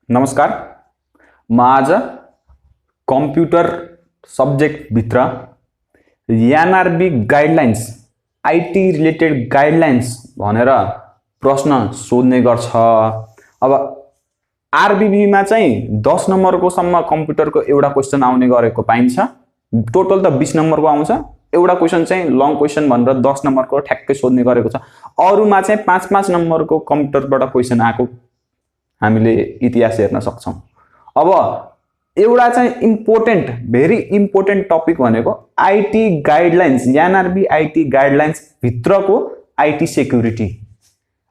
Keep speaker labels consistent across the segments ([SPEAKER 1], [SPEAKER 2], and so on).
[SPEAKER 1] नमस्कार। म आज कम्प्युटर सब्जेक्ट भित्र NRB guidelines IT related guidelines भनेर प्रश्न सोध्ने गर्छ। अब आरबीबी मा चाहिँ 10 नम्बरको सम्म कम्प्युटरको एउटा क्वेशन आउने गरेको पाइन्छ। टोटल त 20 नम्बरको आउँछ। एउटा क्वेशन चाहिँ लङ क्वेशन भनेर 10 नम्बरको ठ्याक्कै सोध्ने गरेको छ। अरुमा चाहिँ 5-5 नम्बरको कम्प्युटरबाट क्वेशन आएको हामीले इतिहास हेर्न सक्छौं। अब एउटा चाहिँ इम्पोर्टेन्ट भेरी इम्पोर्टेन्ट टपिक भनेको IT guidelines, NRB IT guidelines भित्रको आईटी सिक्युरिटी।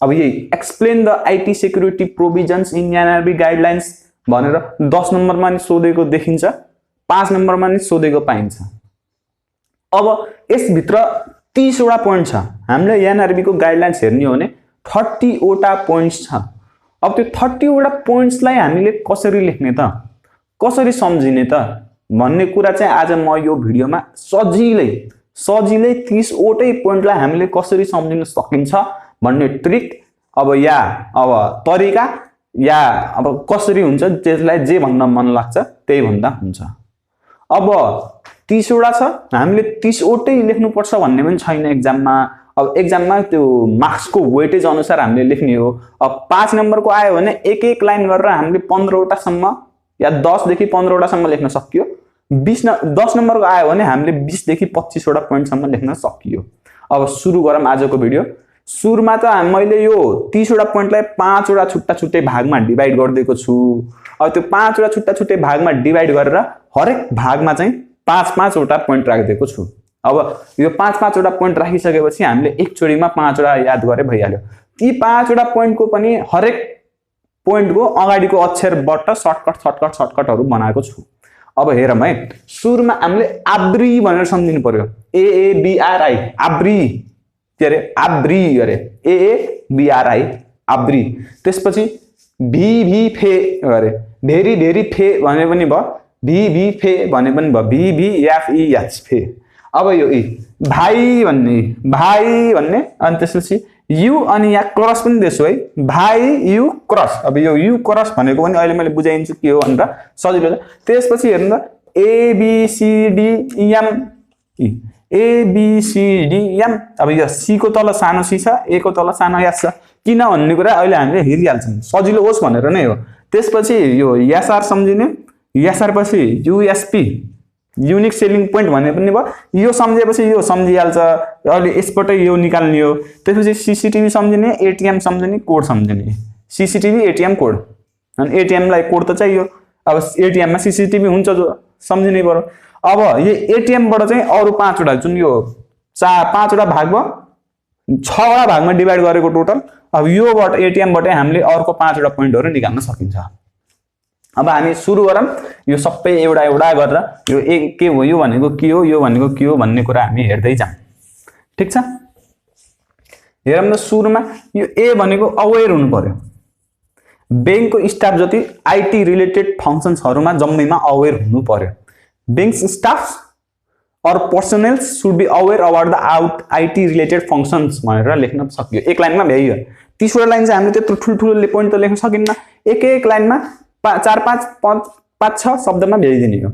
[SPEAKER 1] अब यही explain the IT security provisions in NRB guidelines भनेर 10 नम्बरमा नि सोधेको देखिन्छ, 5 नम्बरमा नि सोधेको पाइन्छ। अब यस भित्र 30 वटा पोइन्ट छ। हामीले एनआरबी को गाइडलाइन्स हेर्ने हो भने 30 वटा पोइन्ट्स छ। अब त्यो 30 वटा पोइन्ट्सलाई हामीले कसरी लेख्ने त, कसरी सम्झिने त भन्ने कुरा चाहिँ आज म यो भिडियोमा सजिलै 30 वटै पोइन्टलाई हामीले कसरी सम्झिन सकिन्छ भन्ने ट्रिक अब तरिका या अब कसरी हुन्छ त्यसलाई जे भन्न मन लाग्छ त्यही भन्दा हुन्छ। अब 30 वटा छ, हामीले 30 वटै लेख्नु पर्छ भन्ने पनि छैन एक्जाममा। अब एक्जाममा त्यो मार्क्स को वेटेज अनुसार हामीले लेख्ने हो। अब 5 नम्बरको आयो भने एक लाइन गरेर हामीले 15 वटा सम्म या 10 देखि 15 वटा सम्म लेख्न सकियो। 10 नम्बरको आयो भने हामीले 20 देखि 25 वटा पोइन्ट सम्म लेख्न सकियो। अब सुरु गरौँ आजको भिडियो। सुरुमा त मैले यो 30 वटा पोइन्टलाई 5 वटा छुट्टा-छुट्टै भागमा डिभाइड गर्दिएको छु। अब त्यो 5 वटा छुट्टा-छुट्टै भागमा डिभाइड गरेर हरेक भागमा चाहिँ 5-5 वटा पोइन्ट राखिदिएको छु। अब यो 5-5 वटा पोइन्ट राखिसकेपछि हामीले एकचोटीमा 5 वटा याद गरे भइहाल्यो। ती 5 वटा पोइन्टको पनि हरेक पोइन्टको अगाडिको अक्षरबाट सर्टकटहरु बनाएको छु। अब हेरौँ है। सुरुमा हामीले आब्री भनेर सम्झिनु पर्यो। AABRI आब्री के अरे, आब्री अरे, AABRI आब्री। त्यसपछि VV फे अरे, भेरी भेरी फे भने पनि भयो, VV फे भने पनि भयो, VVFEH फे। अब यो भाइ भन्ने अनि त्यसपछि यु अनि यहाँ क्रस पनि दिएछु है, भाइ यु क्रस। अब यो यु क्रस भनेको पनि अहिले मैले बुझाइदिन्छु के हो भनेर सजिलो छ। त्यसपछि हेर्नु त ABCDM। अब यो सी को तल सानो सी छ, ए को तल सानो एस छ। किन भन्ने कुरा अहिले हामीले हेरिहाल्छौँ, सजिलो होस् भनेर नै हो। त्यसपछि यो एसआर सम्झिने, एसआर पछि USP युनिक सेलिङ पोइन्ट भन्ने पनि भयो। यो सम्झेपछि यो सम्झिहाल्छ, अहिले यसबाटै यो निकाल्ने हो। त्यसपछि सीसीटीभी सम्झिने, एटीएम सम्झिने, कोड सम्झिने। सीसीटीभी एटीएम कोड, अनि एटीएम लाई कोड त चाहियो। अब एटीएम मा सीसीटीभी हुन्छ जो सम्झिनै पर्यो। अब यो एटीएम बाट चाहिँ अरु 5 वटा जुन यो 5 वटा भाग भयो, 6 वटा भागमा डिभाइड गरेको टोटल। अब योबाट एटीएम बाटै हामीले अर्को 5 वटा पोइन्टहरु निकाल्न सकिन्छ। अब हामी सुरु गरौँ। यो सबै एउटा गरेर यो के हो, यो भनेको के हो, यो भनेको के हो भन्ने कुरा हामी हेर्दै जाऊँ। ठीक छ। हेरौँ न। सुरुमा यो ए भनेको अवेयर हुनु पर्यो। बैंकको स्टाफ जति आईटी रिलेटेड फंक्शन्सहरुमा जम्मैमा अवेयर हुनु पर्यो। Bank staff or personnel should be aware about the IT related functions भनेर लेख्न सकियो। एक लाइनमा भ्याइयो। 30 वटा लाइन चाहिँ हामीले त्यत्रो ठुलठुलो पोइन्ट त लेख्न सकिन्न। एक लाइनमा 4-5-6 शब्दमा भ्याइदिने हो।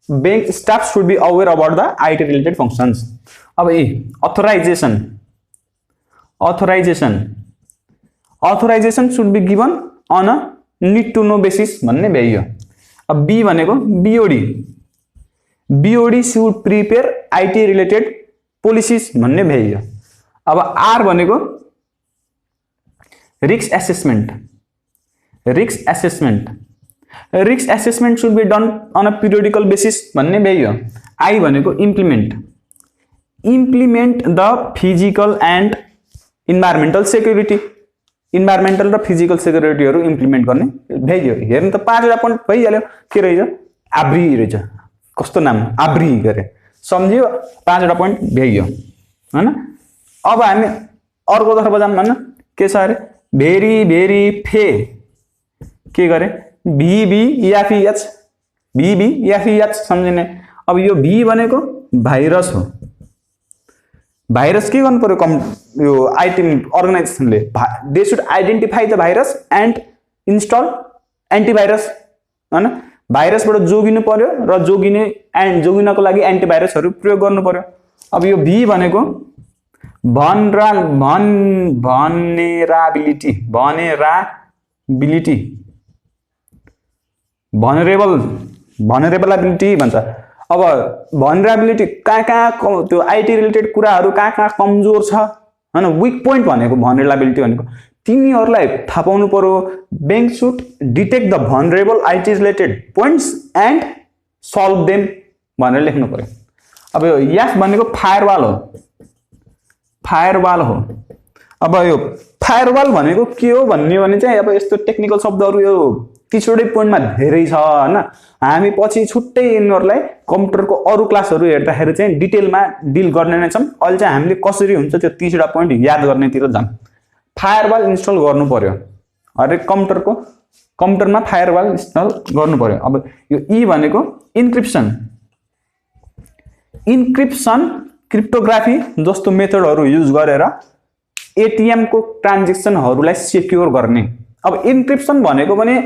[SPEAKER 1] Bank staff should be aware about the IT related functions. अब authorization should be given on a need to know basis भन्ने भ्याइयो। अब बी भनेको BOD should prepare IT related policies भन्ने भ्याइयो। अब आर भनेको risk assessment should be done on a periodical basis भन्ने भ्याइयो। आई भनेको implement the physical and environmental security, environmental र फिजिकल सेक्युरिटीहरु इम्प्लिमेन्ट गर्ने भ्याइयो। हेर्नु त 5 वटा पोइन्ट भइहाल्यो। के रहेछ, आब्री रहेछ। कस्तो नाम, आब्री गरे सम्झियो। 5 वटा पोइन्ट भ्याइयो हैन। अब हामी अर्को तर्फ जाम भन्न के छ अरे, भेरी भेरी फे के गरे, VVFEH सम्झिने। अब यो भी भनेको भाइरस हो। भाइरस के गर्नु पर्यो, यो आईटी अर्गनाइजेसनले they should identify the virus and install antivirus हैन, भाइरसबाट जोगिनु पर्यो र जोगिनको लागि एन्टिभाइरसहरू प्रयोग गर्नु पर्यो। अब यो भी भनेको भनरेबलिटी भन्छ। अब भनरेबिलिटी कहाँ त्यो आईटी रिलेटेड कुराहरू कहाँ कमजोर छ हैन, विक पोइन्ट भनेको भनरेबिलिटी भनेको तिनीहरूलाई थाहा पाउनु पर्यो। Bank should detect the vulnerable IT related points and solve them भनेर लेख्नु पर्यो। अब यो एफ भनेको फायरवाल हो। अब यो फायरवाल भनेको के हो भन्ने भने चाहिँ अब यस्तो टेक्निकल शब्दहरू यो 30वटै पोइन्टमा धेरै छ हैन। हामी पछि छुट्टै यिनीहरूलाई कम्प्युटरको अरू क्लासहरू हेर्दाखेरि चाहिँ डिटेलमा डिल गर्ने नै छौँ। अहिले चाहिँ हामीले कसरी हुन्छ त्यो 30वटा पोइन्ट याद गर्नेतिर जाम। फायरवाल इन्स्टल गर्नु पर्यो, हरेक कम्प्युटरमा फायरवाल इन्स्टल गर्नु पर्यो। अब यो ई भनेको इन्क्रिप्सन क्रिप्टोग्राफी जस्तो मेथडहरू युज गरेर एटीएम को ट्रान्जेक्सनहरूलाई सेक्योर गर्ने। अब इन्क्रिप्सन भनेको पनि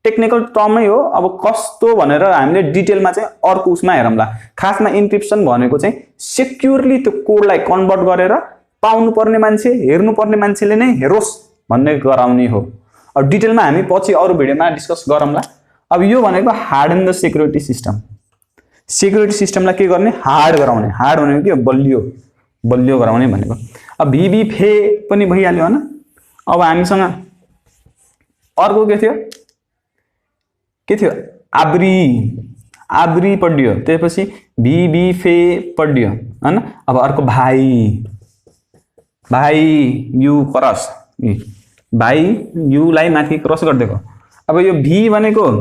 [SPEAKER 1] टेक्निकल टर्मै हो। अब कस्तो भनेर हामीले डिटेलमा चाहिँ अर्को उसमा हेरौँला। खासमा इन्क्रिप्सन भनेको चाहिँ सेक्युरली त्यो कोडलाई कन्भर्ट गरेर पाउनु पर्ने मान्छे, हेर्नु पर्ने मान्छेले नै हेरोस् भन्ने गराउने हो। अब डिटेलमा हामी पछि अरू भिडियोमा डिस्कस गरौँला। अब यो भनेको harden the security system. Security सिस्टमलाई के गर्ने? हार्ड गराउने। हार्ड भनेको के? बलियो गराउने भनेको। अब भिभी फे पनि भइहाल्यो हैन। अब हामीसँग अर्को के थियो? आब्री पढ्यो, त्यसपछि भिभी फे पढ्यो हैन। अब अर्को भाइ यु क्रस, भाइ युलाई माथि क्रस गरिदिएको। अब यो भी भनेको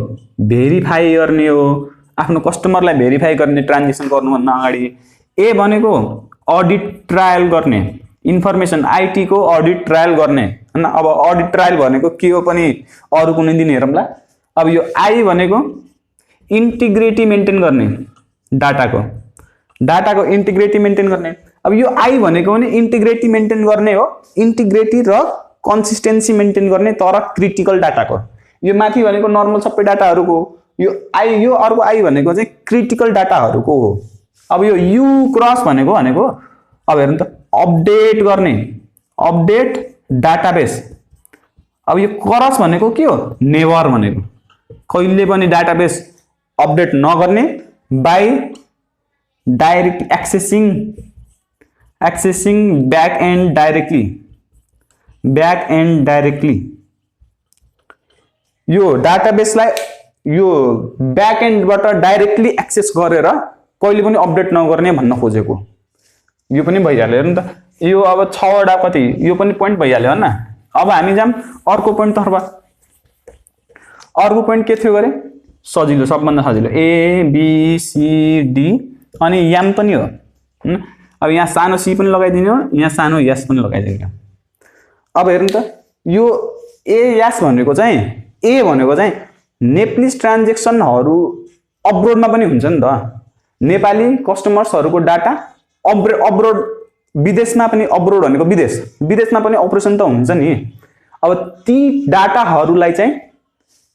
[SPEAKER 1] भेरिफाई गर्ने हो, आफ्नो कस्टमरलाई भेरिफाई गर्ने ट्रान्जेक्सन गर्नुभन्दा अगाडि। ए भनेको अडिट ट्रायल गर्ने, इन्फर्मेसन आईटी को अडिट ट्रायल गर्ने हैन। अब अडिट ट्रायल भनेको के हो पनि अरू कुनै दिन हेरौँला। अब यो आई भनेको इन्टिग्रिटी मेन्टेन गर्ने, डाटाको इन्टिग्रिटी मेन्टेन गर्ने। अब यो आई भनेको पनि इन्टिग्रिटी मेन्टेन गर्ने हो, इन्टिग्रिटी र कन्सिस्टेन्सी मेन्टेन गर्ने, तर क्रिटिकल डाटाको। यो माथि भनेको नर्मल सबै डाटाहरूको, यो अर्को आई भनेको चाहिँ क्रिटिकल डाटाहरूको हो। अब यो यु क्रस भनेको अब हेर्नु त, अपडेट गर्ने, अपडेट डाटाबेस। अब यो क्रस भनेको के हो? नेभर भनेको कहिले पनि डाटाबेस अपडेट नगर्ने, by direct accessing back end directly. यो डाटाबेसलाई यो ब्याक एन्डबाट डाइरेक्टली एक्सेस गरेर कहिले पनि अपडेट नगर्ने भन्न खोजेको। यो पनि भइहाल्यो हेर्नु त। यो अब 6वटा कति यो पनि पोइन्ट भइहाल्यो हैन। अब हामी जाम अर्को पोइन्ट तर्फ। अर्को पोइन्ट के थियो गरे? सजिलो, सबभन्दा सजिलो ए बी सी डी अनि एम पनि हो। अब यहाँ सानो सी पनि लगाइदिने हो, यहाँ सानो एस पनि लगाइदिने हो। अब हेर्नु त, यो एएस भनेको चाहिँ नेप्लिस ट्रान्जेक्सनहरू अब्रोडमा पनि हुन्छ नि त। नेपाली कस्टमर्सहरूको डाटा अब्रोड, विदेशमा पनि, अब्रोड भनेको विदेशमा पनि अपरेसन त हुन्छ नि। अब ती डाटाहरूलाई चाहिँ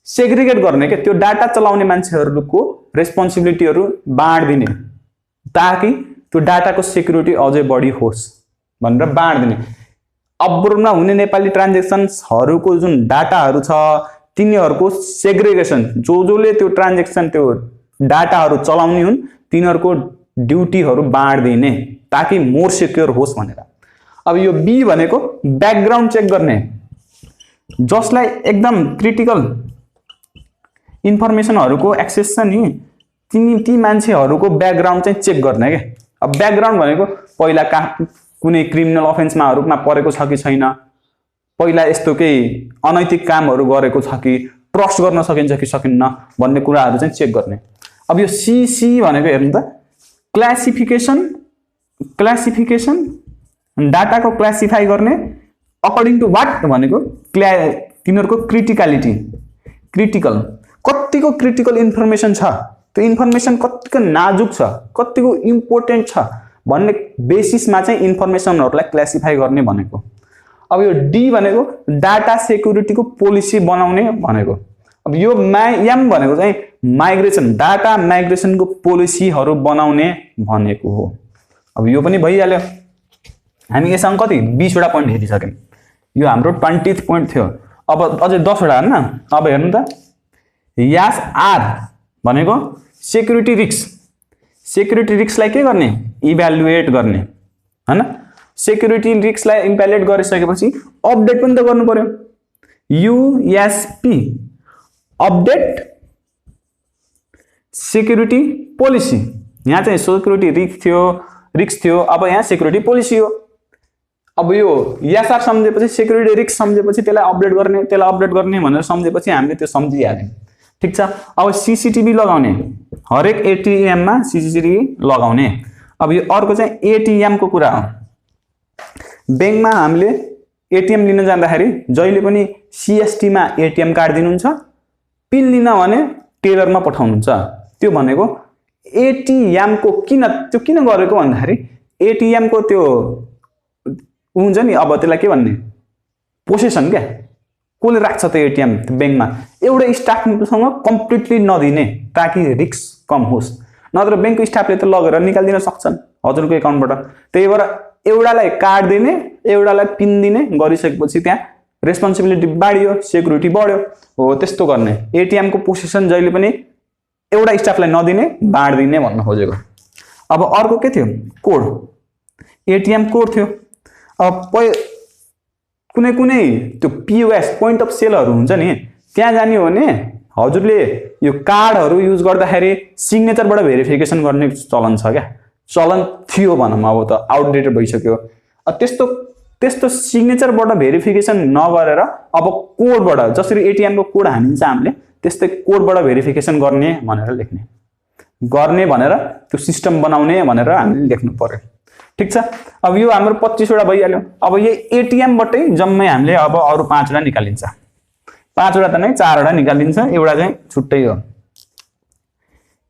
[SPEAKER 1] सेग्रिगेट गर्ने के, त्यो डाटा चलाउने मान्छेहरूको रेस्पोन्सिबिलिटीहरू बाँड्दिने, ताकि त्यो डाटाको सेक्युरिटी अझै बढी होस् भनेर बाँड्दिने। अब्रोडमा हुने नेपाली ट्रान्जेक्सन्सहरूको जुन डाटाहरू छ तिनीहरूको सेग्रिगेसन, जसले त्यो ट्रान्जेक्सन त्यो डाटाहरू चलाउने हुन् तिनीहरूको ड्युटीहरू बाँड्दिने, ताकि मोर सेक्योर होस् भनेर। अब यो बी भनेको ब्याकग्राउन्ड चेक गर्ने, जसलाई एकदम क्रिटिकल इन्फर्मेसनहरूको एक्सेस छ नि, ती मान्छेहरूको ब्याकग्राउन्ड चाहिँ चेक गर्ने के। अब ब्याकग्राउन्ड भनेको पहिला कुनै क्रिमिनल अफेन्समा परेको छ कि छैन, पहिला यस्तो केही अनैतिक कामहरू गरेको छ कि, ट्रस्ट गर्न सकिन्छ कि सकिन्न भन्ने कुराहरू चाहिँ चेक गर्ने। अब यो सी भनेको हेर्नु त, क्लासिफिकेसन डाटाको क्लासिफाई गर्ने अकर्डिङ टु वाट भनेको तिनीहरूको क्रिटिकल कतिको क्रिटिकल इन्फर्मेसन छ, त्यो इन्फर्मेसन कतिको नाजुक छ, कतिको इम्पोर्टेन्ट छ भन्ने बेसिसमा चाहिँ इन्फर्मेसनहरूलाई क्लासिफाई गर्ने भनेको। अब यो डी भनेको डाटा सेक्युरिटीको पोलिसी बनाउने भनेको। अब यो एम भनेको चाहिँ माइग्रेसन, डाटा माइग्रेसनको पोलिसीहरू बनाउने भनेको हो। अब यो पनि भइहाल्यो। हामी यससँग कति 20 वटा पोइन्ट हेरिसक्यौँ। यो हाम्रो 20th पोइन्ट थियो। अब अझै 10 वटा हैन। अब हेर्नु त, यास आर भनेको सेक्युरिटी रिस्क। सेक्युरिटी रिस्कलाई के गर्ने? इभ्यालुएट गर्ने हैन। सेक्युरिटी रिस्कलाई इभ्यालुएट गरिसकेपछि अपडेट पनि त गर्नु पर्यो। USP update security policy. यहाँ चाहिँ सेक्युरिटी रिस्क थियो, अब यहाँ सेक्युरिटी पोलिसी हो। अब यो एसआर सम्झेपछि सेक्युरिटी रिस्क सम्झेपछि त्यसलाई अपडेट गर्ने भनेर सम्झेपछि हामीले त्यो सम्झिहाल्यौँ। ठीक छ। अब सीसीटीभी लगाउने, हरेक एटीएम मा सीसीटीभी लगाउने। अब यो अर्को चाहिँ एटीएम को कुरा हो। बैंकमा हामीले एटीएम लिन जाँदाखेरि जहिले पनि सीएसटी मा एटीएम कार्ड दिनुहुन्छ, पिन लिन भने टेलरमा पठाउनुहुन्छ। त्यो भनेको एटीएम को किन गरेको भन्दाखेरि एटीएम को त्यो हुन्छ नि, अब त्यसलाई के भन्ने, पोसेसन क्या, कसले राख्छ त एटीएम बैंकमा, एउटै स्टाफसँग कम्प्लिटली नदिने ताकि रिस्क कम होस्। नत्र बैंकको स्टाफले त लगेर निकालिदिन सक्छन् हजुरको एकाउन्टबाट। त्यही भएर एउटालाई कार्ड दिने, एउटालाई पिन दिने गरिसकेपछि त्यहाँ रेस्पोन्सिबिलिटी बढ्यो, सिक्युरिटी बढ्यो। हो त्यस्तो गर्ने। एटीएम को पोसेसन जहिले पनि एउटा स्टाफलाई नदिने, बाँड्दिने भन्न खोजेको। अब अर्को के थियो? कोड। एटीएम कोड थियो। अब कुनै त्यो पीओएस पोइन्ट अफ सेलहरू हुन्छ नि, त्यहाँ जाने हो भने हजुरले यो कार्डहरू युज गर्दाखेरि सिग्नेचरबाट भेरिफिकेसन गर्ने चलन छ क्या, चलन थियो भनौँ। अब त आउटडेटेड भइसक्यो। त्यस्तो सिग्नेचरबाट भेरिफिकेसन नगरेर अब कोडबाट, जसरी एटीएम को कोड हानिन्छ हामीले, त्यस्तै कोडबाट भेरिफिकेसन गर्ने भनेर त्यो सिस्टम बनाउने भनेर हामीले लेख्नु पर्यो। ठीक छ। अब यो हाम्रो 25 वटा भइहाल्यो। अब यो एटीएम बाटै जम्मै हामीले अब अरु 5 वटा निकालिन्छ। 5 वटा त नै 4 वटा निकालिन्छ, एउटा चाहिँ छुट्टै हो।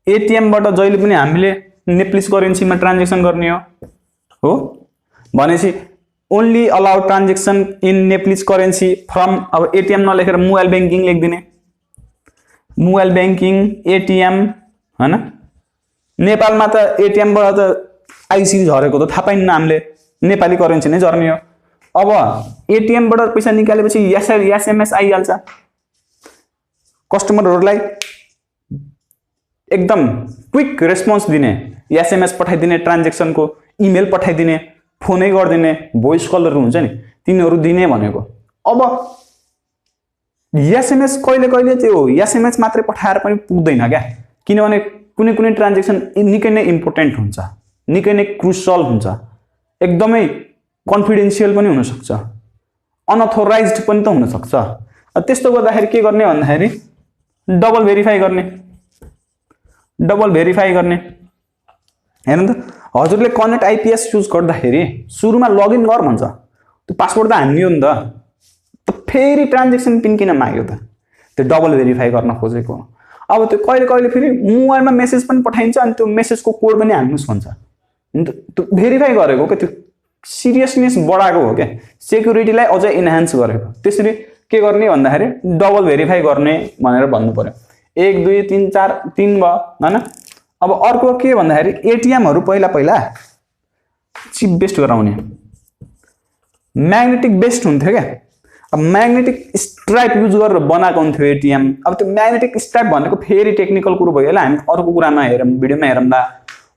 [SPEAKER 1] एटीएम बाट जहिले पनि हामीले नेप्लिस करेन्सीमा ट्रान्ज्याक्सन गर्ने हो भनेपछि only allow transaction in Nepalese currency from, अब एटीएम नलेखेर मोबाइल बैंकिङ लेख्दिने। मोबाइल बैंकिङ एटीएम हैन। नेपालमा त एटीएम बाट त आईसी झरेको त थाहा पाइन्न, हामीले नेपाली करेन्सी नै झर्ने हो। अब एटीएम बाट पैसा निकालेपछि एसएमएस आइहाल्छ। कस्टमरहरूलाई एकदम क्विक रेस्पोन्स दिने, एसएमएस पठाइदिने, ट्रान्ज्याक्सनको इमेल पठाइदिने, फोनै गरिदिने, भोइस कलहरू हुन्छ नि तिनीहरू दिने भनेको। अब एसएमएस कहिले त्यो एसएमएस मात्रै पठाएर पनि पुग्दैन क्या, किनभने कुनै ट्रान्ज्याक्सन निकै नै इम्पोर्टेन्ट हुन्छ, निकै नै क्रुसियल हुन्छ, एकदमै कन्फिडेन्शियल पनि हुन सक्छ, अनअथोराइज्ड पनि त हुन सक्छ। त्यस्तो गर्दाखेरि के गर्ने भन्दाखेरि डबल भेरिफाई गर्ने। हेर्नु त, हजुरले कनेक्ट आइपीएस युज गर्दाखेरि सुरुमा लगइन गर भन्छ, त्यो पासवर्ड त हान्दियो नि त फेरि ट्रान्ज्याक्सन पिन किन माग्यो त? त्यो डबल भेरिफाई गर्न खोजेको। अब त्यो कहिले फेरि मोबाइलमा मेसेज पनि पठाइन्छ अनि त्यो मेसेजको कोड पनि हाल्नुस् भन्छ। त्यो भेरिफाई गरेको क्या, त्यो सिरियसनेस बढाएको हो क्या, सेक्युरिटीलाई अझै इन्हान्स गरेको। त्यसरी के गर्ने भन्दाखेरि डबल भेरिफाई गर्ने भनेर भन्नु पर्यो। 1 2 3 4 3 भयो हैन। अब अर्को के भन्दाखेरि एटीएमहरु पहिला चिप बेस्ड गराउने, म्याग्नेटिक बेस्ड हुन्थ्यो क्या। अब म्याग्नेटिक स्ट्राइप युज गरेर बनाएको हुन्थ्यो एटीएम। अब त्यो म्याग्नेटिक स्ट्राइप भनेको फेरि टेक्निकल कुरो भयो, यसलाई हामी अर्को कुरामा हेरौँ, भिडियोमा हेरौँला।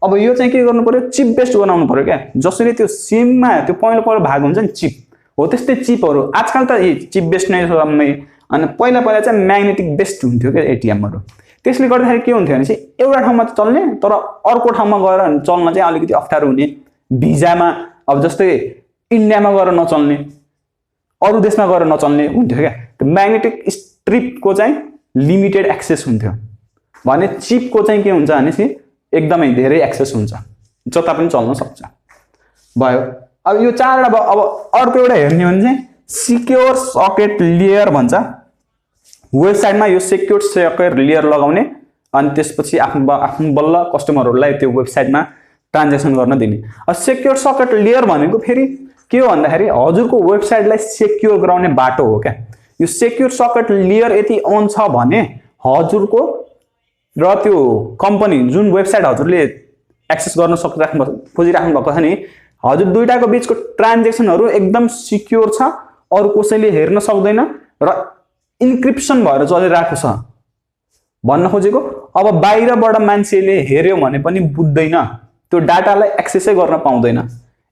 [SPEAKER 1] अब यो चाहिँ के गर्नु पर्यो, चिप बेस्ड बनाउनु पर्यो क्या। जसरी त्यो सिममा त्यो पहिलो भाग हुन्छ नि चिप, हो त्यस्तै चिपहरू आजकल त चिप बेस्ड नै छ सबै। अनि पहिला चाहिँ म्याग्नेटिक बेस्ड हुन्थ्यो क्या एटीएमहरु। त्यसले गर्दाखेरि के हुन्थ्यो भने चाहिँ एउटा ठाउँमा त चल्ने, तर अर्को ठाउँमा गएर चल्न चाहिँ अलिकति अप्ठ्यारो हुने। भिजामा अब जस्तै इन्डियामा गएर नचल्ने, अरु देशमा गएर नचल्ने हुन्थ्यो क्या। त्यो म्याग्नेटिक स्ट्रिपको चाहिँ लिमिटेड एक्सेस हुन्थ्यो भने चिपको चाहिँ के हुन्छ भने चाहिँ एकदमै धेरै एक्सेस हुन्छ, जता पनि चल्न सक्छ भयो। अब यो 4 वटा। अब अर्को एउटा हेर्ने हो भने चाहिँ सिक्योर सकेट लेयर भन्छ। वेबसाइटमा यो सिक्योर सकेट लेयर लगाउने अनि त्यसपछि आफ्नो बल्ल कस्टमरहरूलाई त्यो वेबसाइटमा ट्रान्ज्याक्सन गर्न दिने। अब सिक्योर सकेट लेयर भनेको फेरि के हो भन्दाखेरि हजुरको वेबसाइटलाई सिक्योर गराउने बाटो हो क्या। यो सेक्युर सकेट लेयर यति अन छ भने हजुरको र त्यो कम्पनी जुन वेबसाइट हजुरले एक्सेस गर्न खोजिराख्नु भएको छ नि हजुर दुईटाको बीचको ट्रान्जेक्सनहरू एकदम सिक्योर छ, अरू कसैले हेर्न सक्दैन र इन्क्रिप्सन भएर चलिरहेको छ भन्न खोजेको। अब बाहिरबाट मान्छेले हेर्यो भने पनि बुझ्दैन, त्यो डाटालाई एक्सेसै गर्न पाउँदैन,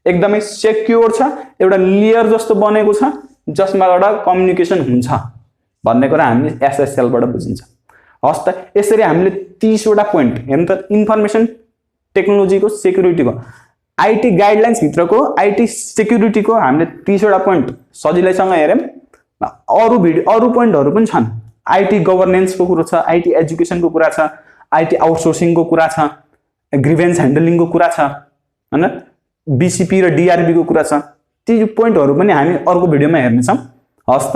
[SPEAKER 1] एकदमै सेक्योर छ, एउटा लेयर जस्तो बनेको छ जसमाबाट कम्युनिकेसन हुन्छ भन्ने कुरा हामीले एसएसएल बाट बुझिन्छ। हस् त, यसरी हामीले 30 वटा पोइन्ट हेर्नु त इन्फर्मेसन टेक्नोलोजीको सेक्युरिटीको आईटी गाइडलाइन्स भित्रको आईटी सेक्युरिटीको हामीले 30 वटा पोइन्ट सजिलैसँग हेर्यौं। अरू पोइन्टहरू पनि छन्, आईटी गभर्नेन्सको कुरा छ, आईटी एजुकेसनको कुरा छ, आईटी आउटसोर्सिङको कुरा छ, ग्रिभेन्स ह्यान्डलिङको कुरा छ हैन, बीसीपी र डीआरबी को कुरा छ। ती पोइन्टहरू पनि हामी अर्को भिडियोमा हेर्नेछौँ। हस् त।